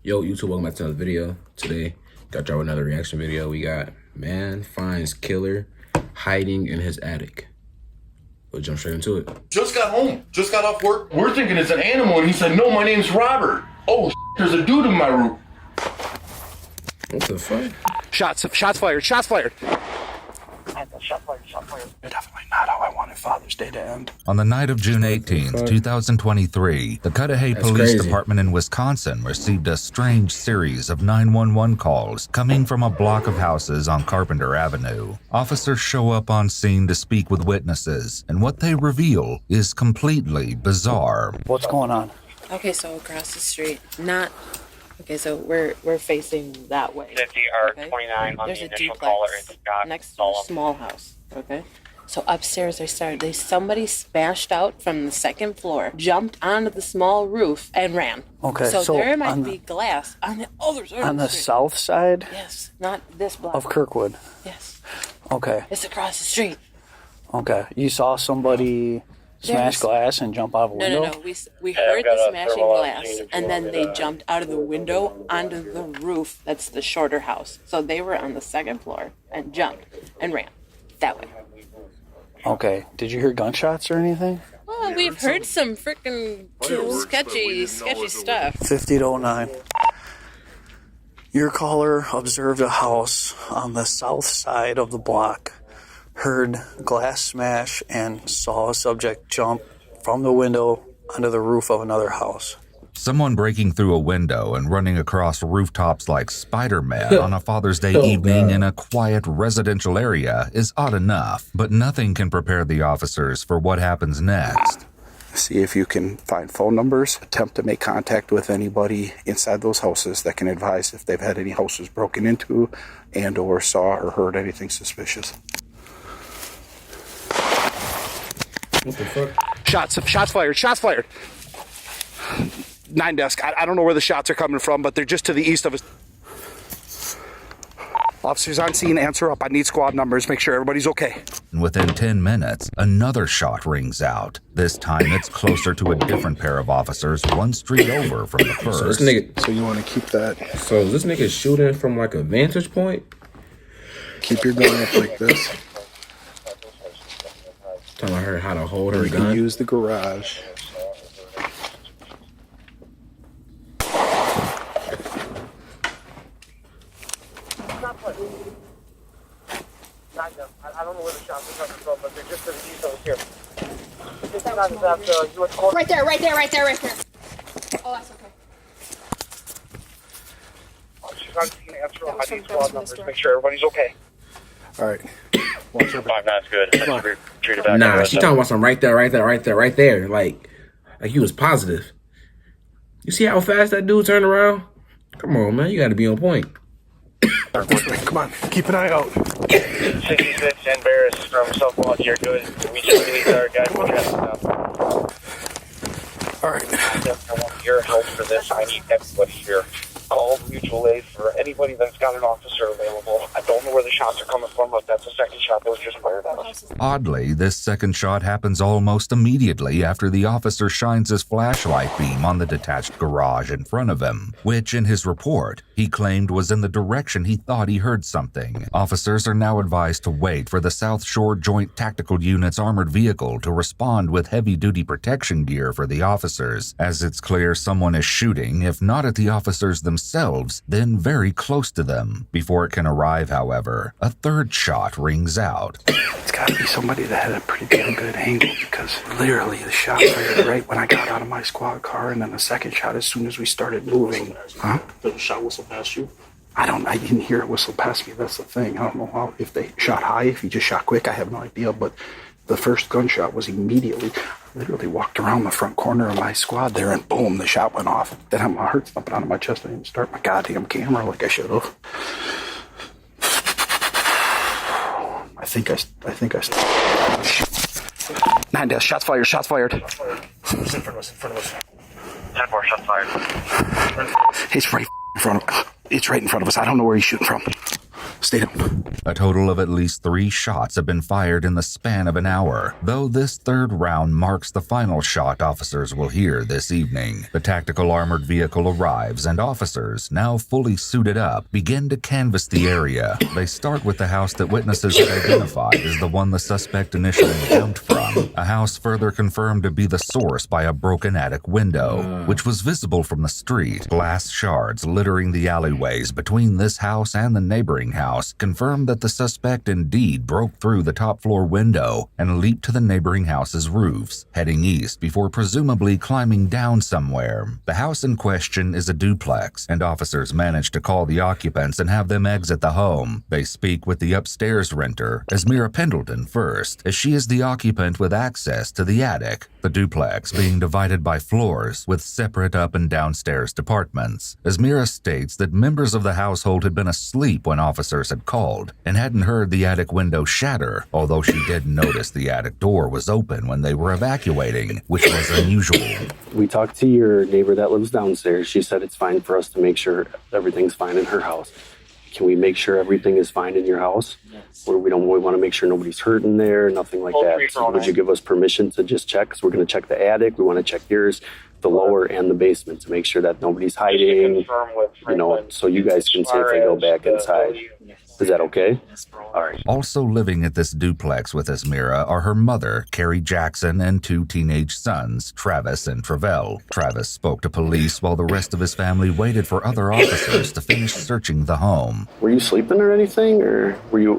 Yo, YouTube, welcome back to another video. Today, got y'all another reaction video. We got man finds killer hiding in his attic. We'll jump straight into it. Just got home, just got off work. We're thinking it's an animal, and he said, no, my name's Robert. Oh, there's a dude in my room. What the fuck? Shots fired. Shot fired. Definitely not how I wanted Father's Day to end. On the night of June 18th, 2023, the Cudahy Police crazy. Department in Wisconsin received a strange series of 911 calls coming from a block of houses on Carpenter Avenue. Officers show up on scene to speak with witnesses, and what they reveal is completely bizarre. What's going on? Okay, so across the street, okay, so we're facing that way. 50 or 29 on There's the a initial duplex caller. It's got next to a small house. Okay, so upstairs somebody smashed out from the second floor, jumped onto the small roof, and ran. Okay, so so there might be glass on the other side. On of the street. south side Yes, not this block. of Kirkwood. Yes, Okay, it's across the street. okay. You saw somebody smash glass and jump out of a window? No. We heard the smashing glass, and then they jumped out of the window onto the roof. That's the shorter house. So they were on the second floor and jumped and ran that way. Okay. Did you hear gunshots or anything? Well, we've heard some freaking sketchy stuff. 50 to 09. Your caller observed a house on the south side of the block, heard glass smash, and saw a subject jump from the window onto the roof of another house. Someone breaking through a window and running across rooftops like Spider-Man on a Father's Day evening in a quiet residential area is odd enough, but nothing can prepare the officers for what happens next. See if you can find phone numbers, attempt to make contact with anybody inside those houses that can advise if they've had any houses broken into and or saw or heard anything suspicious. What the fuck? Shots fired. 9 desk. I don't know where the shots are coming from, but they're just to the east of us. Officers on scene, answer up. I need squad numbers. Make sure everybody's okay. And within 10 minutes, another shot rings out. This time it's closer to a different pair of officers, one street over from the first. So this nigga, So you want to keep that, so this nigga shooting from like a vantage point? keep your gun up like this. Telling her how to hold her You can gun. use the garage. I don't know where the shots are coming from, but they're just to the east over here. Right there. Oh, that's okay. She's on scene, answer up. I need squad numbers. Make sure everybody's okay. All right. 5-9's good. That's treated back. Nah, she talking about something right there. Like you was positive. You see how fast that dude turned around? Come on, man. You got to be on point. Come on, keep an eye out. 66 and Barris from South Volunteer. Good. We just released our guy from traffic stop. All right. I want your help for this. I need everybody here. Call mutual aid for anybody that's got an officer available. I don't know where the shots are coming from, but that's the second shot that was just fired at us. Oddly, this second shot happens almost immediately after the officer shines his flashlight beam on the detached garage in front of him, which in his report, he claimed was in the direction he thought he heard something. Officers are now advised to wait for the South Shore Joint Tactical Unit's armored vehicle to respond with heavy-duty protection gear for the officers, as it's clear someone is shooting, if not at the officers themselves, then very close to them. Before it can arrive, however, a third shot rings out. It's got to be somebody that had a pretty damn good angle, because literally the shot fired right when I got out of my squad car, and then the second shot as soon as we started moving. Huh? Did the shot whistle past you? I didn't hear it whistle past me. That's the thing. I don't know how, if they shot high, if he just shot quick, I have no idea. But the first gunshot was immediately, literally walked around the front corner of my squad there, and boom, the shot went off. Then my heart's thumping out of my chest. I didn't start my goddamn camera like I should have. I think I 9 desk. Shots fired. It's in front of us. 10-4 shots fired. It's right in front of us. I don't know where he's shooting from. Stay down. A total of at least 3 shots have been fired in the span of an hour, though this third round marks the final shot officers will hear this evening. The tactical armored vehicle arrives, and officers, now fully suited up, begin to canvass the area. They start with the house that witnesses had identified as the one the suspect initially jumped from, a house further confirmed to be the source by a broken attic window, which was visible from the street. Glass shards littering the alleyways between this house and the neighboring house confirmed that the suspect indeed broke through the top floor window and leaped to the neighboring house's roofs, heading east before presumably climbing down somewhere. The house in question is a duplex, and officers manage to call the occupants and have them exit the home. They speak with the upstairs renter, Esmira Pendleton, first, as she is the occupant with access to the attic, the duplex being divided by floors with separate up and downstairs departments. Esmira states that members of the household had been asleep when officers had called and hadn't heard the attic window shatter, although she did notice the attic door was open when they were evacuating, which was unusual. We talked to your neighbor that lives downstairs. She said it's fine for us to make sure everything's fine in her house. Can we make sure everything is fine in your house? Or we want to make sure nobody's hurt in there, nothing like that. So would you give us permission to just check? Because we're going to check the attic. We want to check yours, the lower and the basement, to make sure that nobody's hiding, so you guys can safely go back inside. Is that okay? All right. Also living at this duplex with Esmira are her mother, Carrie Jackson, and 2 teenage sons, Travis and Travell. Travis spoke to police while the rest of his family waited for other officers to finish searching the home. Were you sleeping or anything, or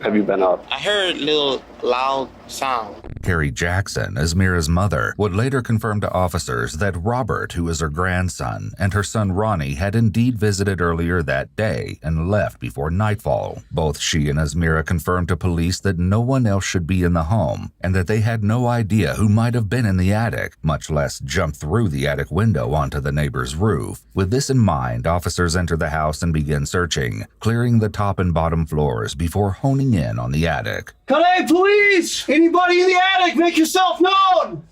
have you been up? I heard a little loud sound. Carrie Jackson, Esmira's mother, would later confirm to officers that Robert, who is her grandson, and her son Ronnie had indeed visited earlier that day and left before nightfall. Both she and Esmira confirmed to police that no one else should be in the home and that they had no idea who might have been in the attic, much less jump through the attic window onto the neighbor's roof. With this in mind, officers enter the house and begin searching, clearing the top and bottom floors before honing in on the attic. Hey, police! Anybody in the attic, make yourself known!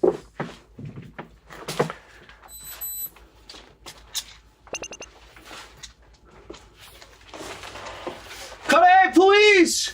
Hey, police!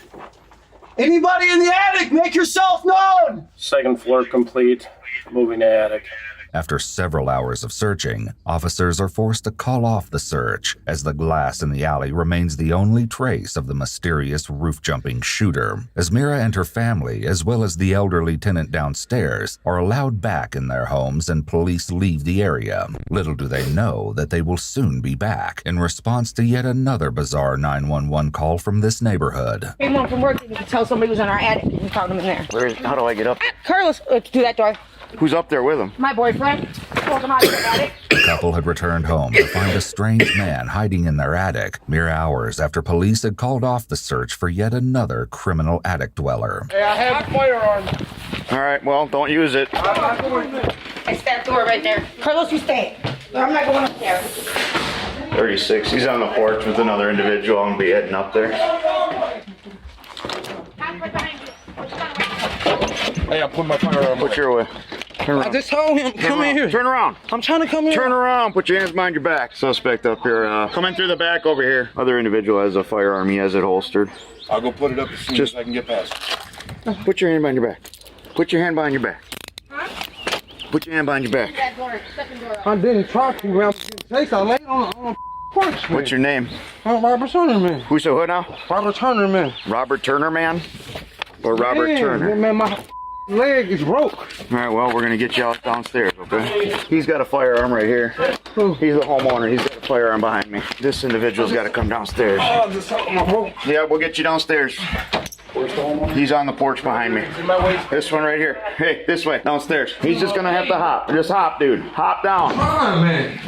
Anybody in the attic, make yourself known! Second floor complete. Moving to attic. After several hours of searching, officers are forced to call off the search, as the glass in the alley remains the only trace of the mysterious roof-jumping shooter. Esmira and her family, as well as the elderly tenant downstairs, are allowed back in their homes and police leave the area. Little do they know that they will soon be back, in response to yet another bizarre 911 call from this neighborhood. Came home from work and you could tell somebody was in our attic and we found him in there. How do I get up? Carlos, to that door. Who's up there with him? My boyfriend. Pulled him out of the attic. The couple had returned home to find a strange man hiding in their attic, mere hours after police had called off the search for yet another criminal attic dweller. Hey, I have a firearm. All right, well, don't use it. It's that door right there. Carlos, you stay. I'm not going up there. 36. He's on the porch with another individual. I'm gonna be heading up there. Hey, I put my firearm. Put your way. Turn around. I just told him, come in here. Turn around. I'm trying to come in. Turn around. Put your hands behind your back. Suspect up here. Come in through the back over here. Other individual has a firearm. He has it holstered. I'll go put it up as soon as I can get past. Put your hand behind your back. Put your hand behind your back. Huh? Put your hand behind your back. That door, second door. I didn't try to grab the I laid on the porch. What's your name? I'm Robert Turner, man. Who's the who now? Robert Turner, man. Robert Turner, man? Or Robert Turner? Man, my leg is broke. All right, well, we're going to get you out downstairs, okay? He's got a firearm right here. He's the homeowner. He's got a firearm behind me. This individual's got to come downstairs. Yeah, we'll get you downstairs. He's on the porch behind me. This one right here. Hey, this way, downstairs. He's just going to have to hop. Just hop, dude. Hop down. Come on, man.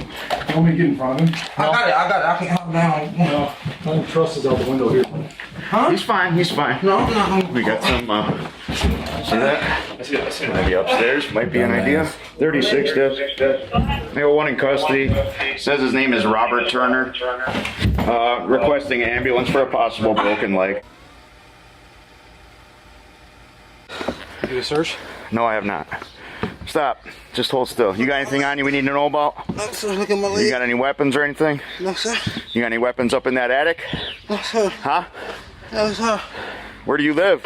You want me to get in front of him? I got it. I can hop down. No, I don't trust is out the window here. Huh? He's fine. No, I'm not. We got some, see that? I see it. Maybe upstairs. Might be an idea. 36 deaths. We have one in custody. Says his name is Robert Turner. Requesting an ambulance for a possible broken leg. Do a search? No, I have not. Stop. Just hold still. You got anything on you we need to know about? No, sir. Look at my leg. You got any weapons or anything? No, sir. You got any weapons up in that attic? No, sir. Huh? Where do you live?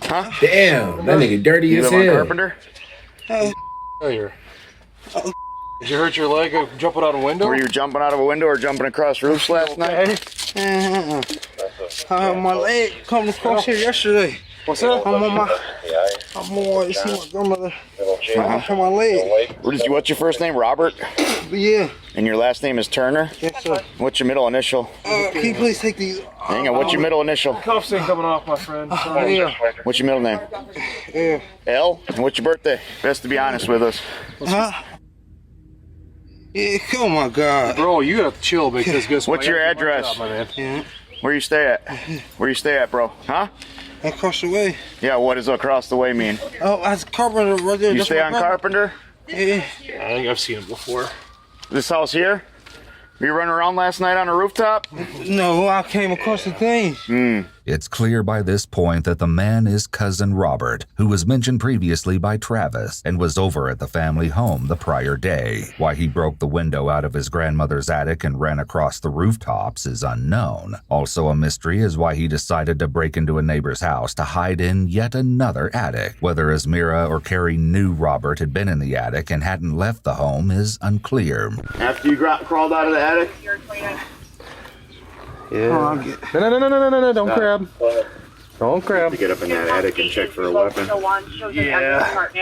Huh? Damn, that nigga dirty You as live on hell. Carpenter? Here. Did you hurt your leg jumping out a window? Were you jumping out of a window or jumping across roofs last night? My leg come across here yesterday. What's up? I'm on to see my grandmother. On my leg. What's your first name? Robert? Yeah. And your last name is Turner? Yes, sir. What's your middle initial? Can you please take these? Hang on, what's your middle initial? Cuffs ain't coming off, my friend. Yeah. What's your middle name? Yeah. L? And what's your birthday? Best to be honest with us. Huh? Yeah, oh my God. Bro, you gotta chill because guess what? What's your address? Job, my man. Yeah. Where you stay at? Where you stay at, bro? Huh? Across the way. Yeah, what does across the way mean? Oh, that's Carpenter right there. You That's stay my on brother. Carpenter? Yeah. I think I've seen him before. This house here? Were you running around last night on a rooftop? No, I came across the thing. It's clear by this point that the man is cousin Robert, who was mentioned previously by Travis and was over at the family home the prior day. Why he broke the window out of his grandmother's attic and ran across the rooftops is unknown. Also a mystery is why he decided to break into a neighbor's house to hide in yet another attic. Whether Esmira or Carrie knew Robert had been in the attic and hadn't left the home is unclear. After you crawled out of the attic? Yeah. No, don't grab. Don't grab. To get up in that attic and check for a weapon. Yeah.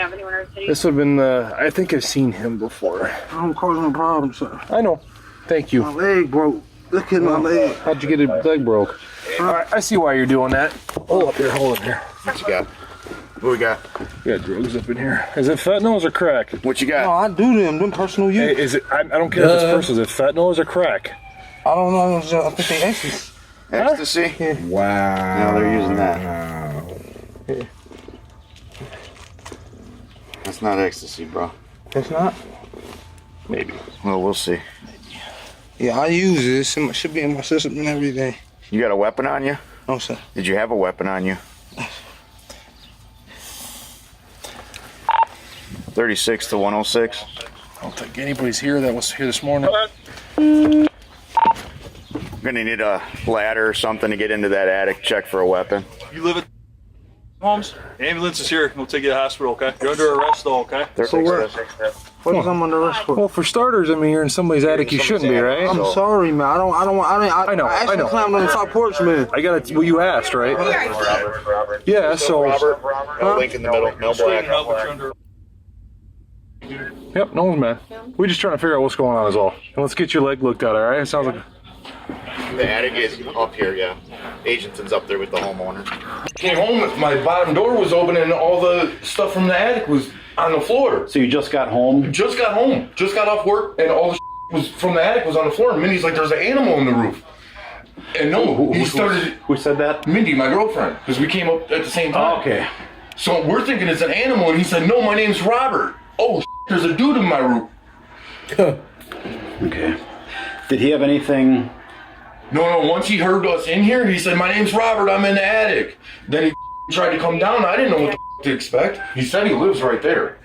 This would have been I think I've seen him before. I'm causing a problem, sir. I know. Thank you. My leg broke. Look at my leg. How'd you get a leg broke? Alright, I see why you're doing that. Hold up here, hold up here. What you got? What we got? We got drugs up in here. Is it fentanyl or crack? What you got? No, I do them personal use. Hey, is it? I don't care if it's first. Is it fentanyl or is it crack? I don't know. I think they ecstasy. Ecstasy? Huh? Yeah. Wow. No, they're using that. Yeah. That's not ecstasy, bro. It's not? Maybe. Well, we'll see. Yeah, I use this. It should be in my system and everything. You got a weapon on you? No, sir. Did you have a weapon on you? 36 to 106. I don't think anybody's here that was here this morning. I'm gonna need a ladder or something to get into that attic, check for a weapon. You live at Holmes? Ambulance is here. We'll take you to the hospital, okay? You're under arrest though, okay? So where? What is I'm under arrest for? Well, for starters, I mean, you're in somebody's attic. You shouldn't be, right? I'm sorry, man. I know. I actually climbed on the top porch, man. I got it. Well, you asked, right? Robert. Yeah. So. Robert. No link in the middle. No black. Yep. No one's mad. We're just trying to figure out what's going on, is all. And let's get your leg looked at. All right? It sounds like. The attic is up here, yeah. Agenton's up there with the homeowner. Came home, my bottom door was open and all the stuff from the attic was on the floor. So you just got home? Just got home. Just got off work and all the was from the attic was on the floor. And Mindy's like, there's an animal in the roof. And no, he started. Who said that? Mindy, my girlfriend, because we came up at the same time. Oh, okay. So we're thinking it's an animal, and he said, no, my name's Robert. Oh, there's a dude in my roof. Okay. Did he have anything? No, once he heard us in here, he said, my name's Robert, I'm in the attic. Then he tried to come down, I didn't know what to expect. He said he lives right there.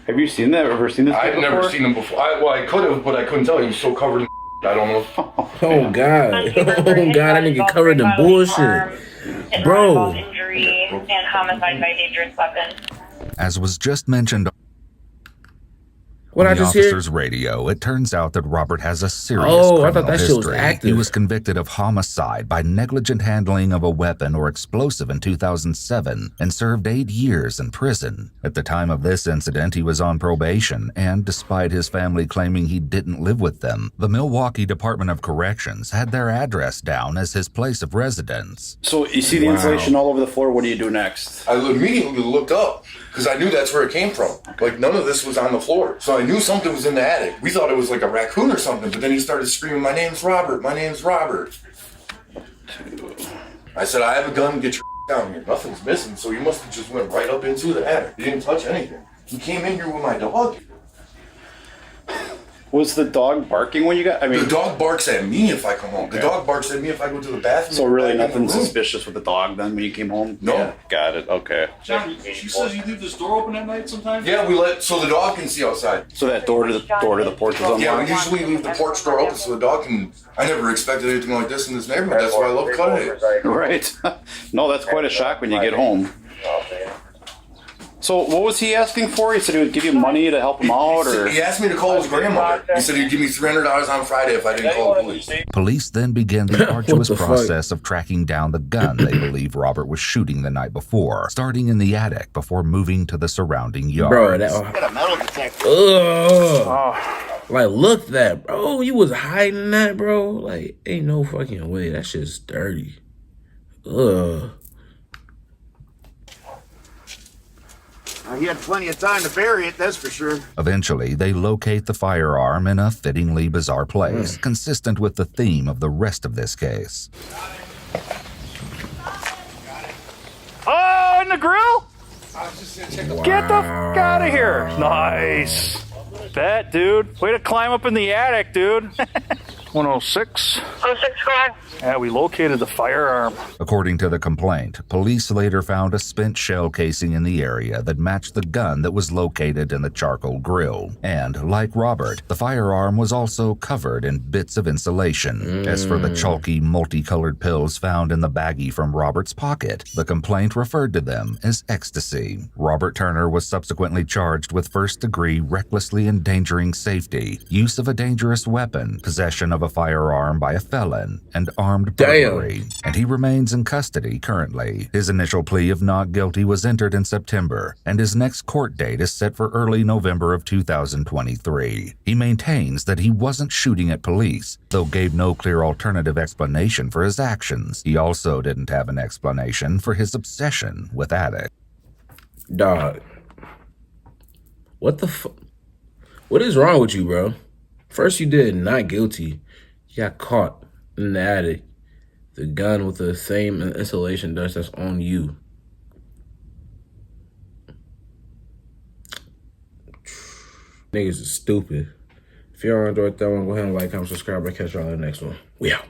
Have you seen that? Ever seen this guy I've never before? seen him before. I could have, but I couldn't tell. He was so covered in I don't know. Oh, God. Oh, God, I nigga covered in bullshit. Bro. Injury and homicide by dangerous weapon. As was just mentioned What on I the just hear? officer's radio, it turns out that Robert has a serious Oh, I thought criminal that shit was history. active. He was convicted of homicide by negligent handling of a weapon or explosive in 2007 and served 8 years in prison. At the time of this incident, he was on probation, and despite his family claiming he didn't live with them, the Milwaukee Department of Corrections had their address down as his place of residence. So you see the insulation all over the floor. What do you do next? I immediately looked up because I knew that's where it came from. Like none of this was on the floor. So I knew something was in the attic. We thought it was like a raccoon or something, but then he started screaming, my name's Robert, my name's Robert. I said, I have a gun, get your down here. Nothing's missing, so he must have just went right up into the attic. He didn't touch anything. He came in here with my dog. Was the dog barking when you got? I mean, the dog barks at me if I come home. The dog barks at me if I go to the bathroom. So really nothing suspicious with the dog then when you came home? No. Yeah, got it. Okay. John, she says you leave this door open at night sometimes? Yeah, we let so the dog can see outside. So that door to the porch is unlocked? Yeah, we usually leave the porch door open so the dog can. I never expected anything like this in this neighborhood. That's why I love cutting it. Right. No, that's quite a shock when you get home. So what was he asking for? He said he would give you money to help him out, or he asked me to call his grandmother. He said he'd give me $300 on Friday if I didn't call the police. Police then begin the arduous process of tracking down the gun they believe Robert was shooting the night before, starting in the attic before moving to the surrounding yards. Bro, got a metal detector. Like, look that, bro. You was hiding that, bro. Like, ain't no fucking way. That shit's dirty. Ugh. He had plenty of time to bury it, that's for sure. Eventually, they locate the firearm in a fittingly bizarre place, consistent with the theme of the rest of this case. Oh, in the grill? Get the fuck out of here. Nice. Bet, dude. Way to climb up in the attic, dude. 106. 06 squad. Yeah, we located the firearm. According to the complaint, police later found a spent shell casing in the area that matched the gun that was located in the charcoal grill. And, like Robert, the firearm was also covered in bits of insulation. As for the chalky, multicolored pills found in the baggie from Robert's pocket, the complaint referred to them as ecstasy. Robert Turner was subsequently charged with first-degree recklessly endangering safety, use of a dangerous weapon, possession of a firearm by a felon, and armed burglary, and he remains in custody currently. His initial plea of not guilty was entered in September, and his next court date is set for early November of 2023. He maintains that he wasn't shooting at police, though gave no clear alternative explanation for his actions. He also didn't have an explanation for his obsession with addicts. Dog. What the fuck? What is wrong with you, bro? First you did not guilty. You got caught in the attic. The gun with the same insulation dust that's on you. Niggas is stupid. If y'all enjoyed that one, go ahead and like, comment, subscribe, and catch y'all in the next one. We out.